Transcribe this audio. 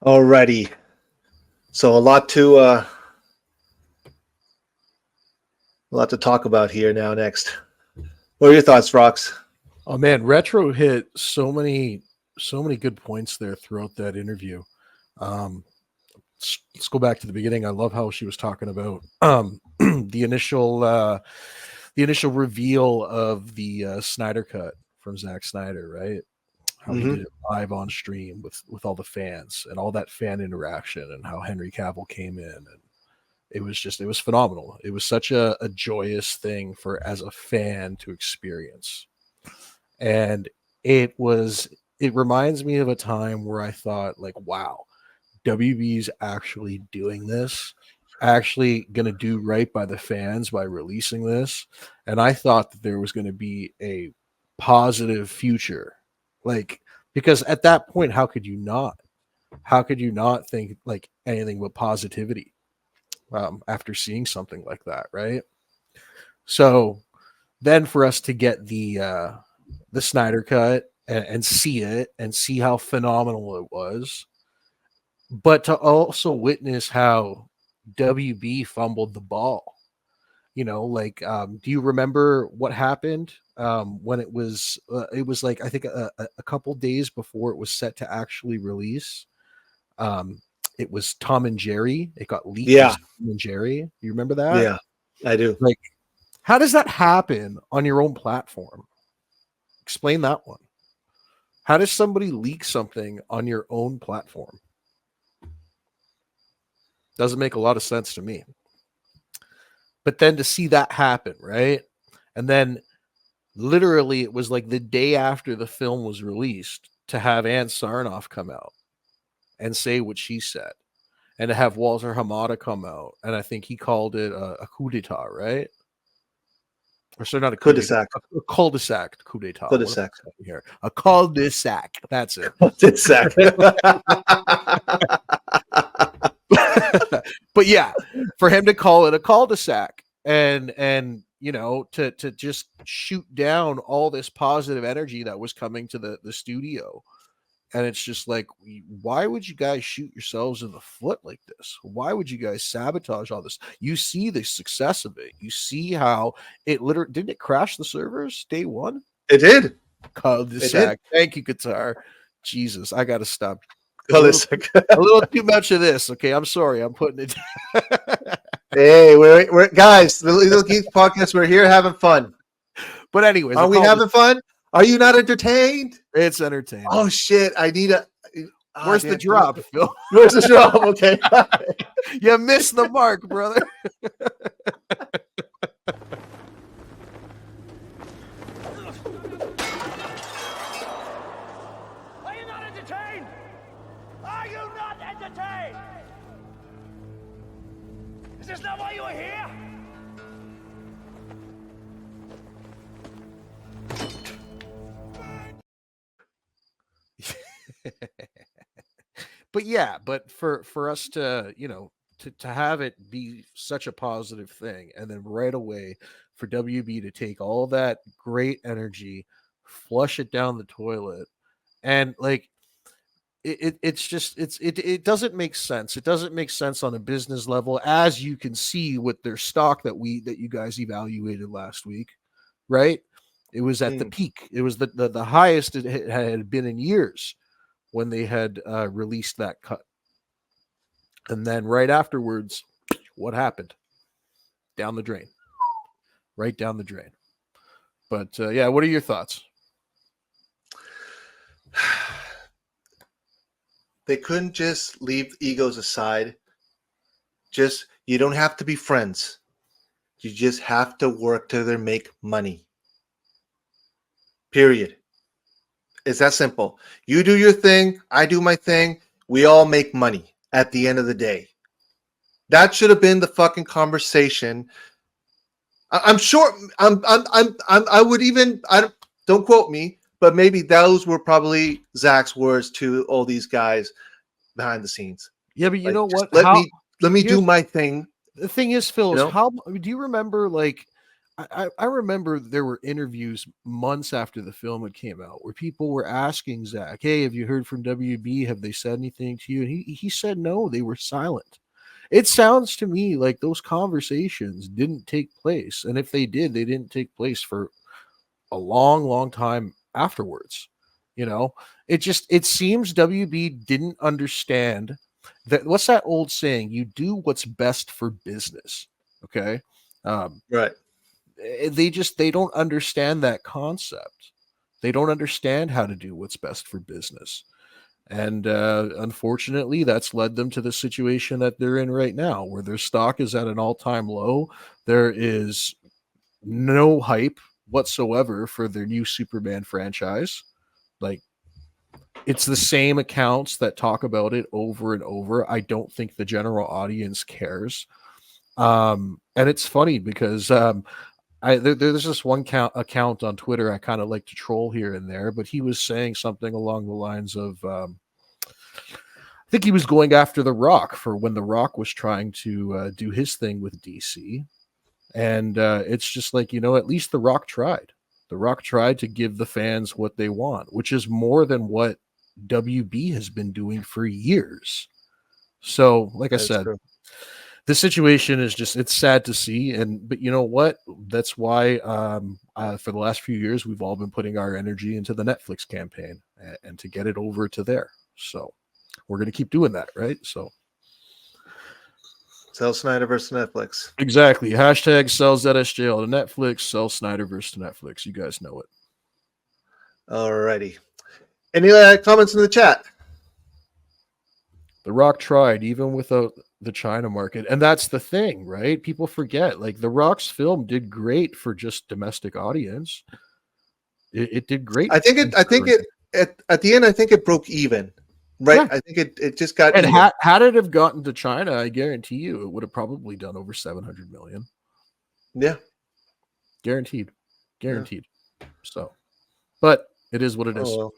Alrighty. So a lot to talk about here now. Next, what are your thoughts, Rox? Oh man, Retro hit so many good points there throughout that interview. Let's go back to the beginning. I love how she was talking about the initial reveal of the Snyder cut from Zack Snyder, right? How he did it live on stream with all the fans and all that fan interaction, and how Henry Cavill came in, and it was phenomenal. It was such a joyous thing for as a fan to experience. And it reminds me of a time where I thought, like, wow, WB's actually doing this, actually going to do right by the fans by releasing this. And I thought that there was going to be a positive future, like, because at that point, how could you not think like anything but positivity after seeing something like that, right? So then for us to get the Snyder cut and see it and see how phenomenal it was, but to also witness how WB fumbled the ball. Like, do you remember what happened when it was like, I think a couple days before it was set to actually release? It was Tom and Jerry. It got leaked. Yeah. As Tom and Jerry. You remember that? Yeah, I do. Like, how does that happen on your own platform? Explain that one. How does somebody leak something on your own platform? Doesn't make a lot of sense to me. But then to see that happen, right? And then literally it was like the day after the film was released to have Ann Sarnoff come out and say what she said, and to have Walter Hamada come out, and I think he called it a coup d'etat, right? Or sorry, not a cul-de-sac. A cul-de-sac coup d'etat. Cul-de-sac. Here, a cul-de-sac. That's it. Cul-de-sac. But yeah, for him to call it a cul-de-sac and to just shoot down all this positive energy that was coming to the studio. And it's just like, why would you guys shoot yourselves in the foot like this? Why would you guys sabotage all this? You see the success of it. You see how it literally didn't it crash the servers day one? It did. Cul-de-sac. Thank you, guitar. Jesus, I got to stop. A little too much of this. Okay, I'm sorry. I'm putting it. Hey, we're guys. The Little Geeks podcast. We're here having fun. But anyways, are we having fun? Are you not entertained? It's entertaining. Oh shit! I need a. Where's the drop, Phil? Where's the drop? Okay. You missed the mark, brother. Are you not entertained? Are you not entertained? Is this not why you are here? But yeah, but for us to to have it be such a positive thing, and then right away for WB to take all that great energy, flush it down the toilet, and like it doesn't make sense. It doesn't make sense on a business level, as you can see with their stock that you guys evaluated last week, right? It was at the peak. It was the highest it had been in years when they had released that cut. And then right afterwards, what happened? Down the drain. Right down the drain. But yeah, what are your thoughts? They couldn't just leave egos aside. You don't have to be friends. You just have to work together, make money. Period. It's that simple. You do your thing, I do my thing. We all make money at the end of the day. That should have been the fucking conversation. I'm sure. I would even. Don't quote me, but maybe those were probably Zach's words to all these guys behind the scenes. Yeah, but you know what? Let me do my thing. The thing is, Phil, is how do you remember? Like, I remember there were interviews months after the film had came out where people were asking Zach, "Hey, have you heard from WB? Have they said anything to you?" And he said no, they were silent. It sounds to me like those conversations didn't take place, and if they did, they didn't take place for a long, long time afterwards. You know, it seems WB didn't understand that. What's that old saying? You do what's best for business. Okay. Right. They don't understand that concept. They don't understand how to do what's best for business. And unfortunately, that's led them to the situation that they're in right now, where their stock is at an all-time low. There is no hype whatsoever for their new Superman franchise. Like, it's the same accounts that talk about it over and over. I don't think the general audience cares. And it's funny because there's this one account on Twitter I kind of like to troll here and there, but he was saying something along the lines of, I think he was going after The Rock for when The Rock was trying to do his thing with DC. And it's just like, at least The Rock tried. The Rock tried to give the fans what they want, which is more than what WB has been doing for years. So, like I said, the situation is just, it's sad to see. But you know what? That's why for the last few years, we've all been putting our energy into the Netflix campaign and to get it over to there. So we're going to keep doing that, right? So sell Snyderverse to Netflix. Exactly. Hashtag sell ZSJL to Netflix, sell Snyderverse to Netflix. You guys know it. Alrighty. Any comments in the chat? The Rock tried, even without the China market. And that's the thing, right? People forget, like, The Rock's film did great for just domestic audience. It did great. At the end, I think it broke even. Right. Yeah. I think it just got and had it have gotten to China, I guarantee you it would have probably done over 700 million. Yeah. Guaranteed. Yeah. So, but it is what it is. Well.